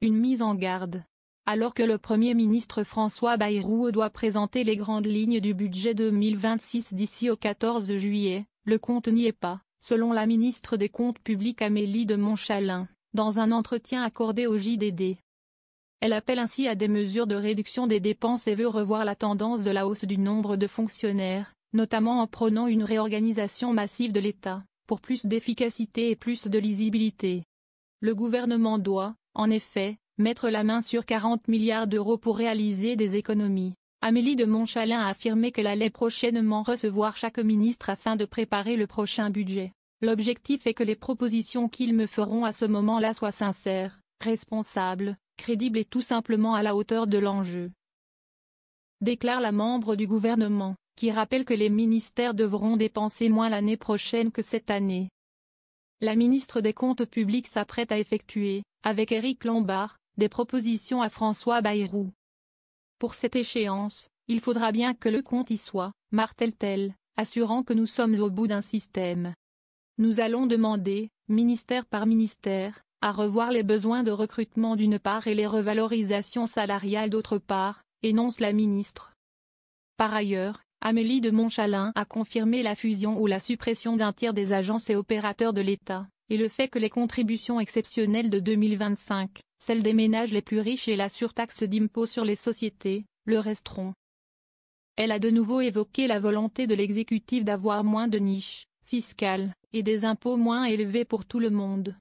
Une mise en garde. Alors que le Premier ministre François Bayrou doit présenter les grandes lignes du budget 2026 d'ici au 14 juillet, le compte n'y est pas, selon la ministre des Comptes publics Amélie de Montchalin, dans un entretien accordé au JDD. Elle appelle ainsi à des mesures de réduction des dépenses et veut revoir la tendance de la hausse du nombre de fonctionnaires, notamment en prônant une réorganisation massive de l'État, pour plus d'efficacité et plus de lisibilité. Le gouvernement doit, en effet, mettre la main sur 40 milliards d'euros pour réaliser des économies. Amélie de Montchalin a affirmé qu'elle allait prochainement recevoir chaque ministre afin de préparer le prochain budget. L'objectif est que les propositions qu'ils me feront à ce moment-là soient sincères, responsables, crédibles et tout simplement à la hauteur de l'enjeu. Déclare la membre du gouvernement, qui rappelle que les ministères devront dépenser moins l'année prochaine que cette année. La ministre des Comptes publics s'apprête à effectuer, avec Éric Lombard, des propositions à François Bayrou. Pour cette échéance, il faudra bien que le compte y soit, martèle-t-elle, assurant que nous sommes au bout d'un système. Nous allons demander, ministère par ministère, à revoir les besoins de recrutement d'une part et les revalorisations salariales d'autre part, énonce la ministre. Par ailleurs, Amélie de Montchalin a confirmé la fusion ou la suppression d'un tiers des agences et opérateurs de l'État, et le fait que les contributions exceptionnelles de 2025, celles des ménages les plus riches et la surtaxe d'impôt sur les sociétés, le resteront. Elle a de nouveau évoqué la volonté de l'exécutif d'avoir moins de niches fiscales, et des impôts moins élevés pour tout le monde.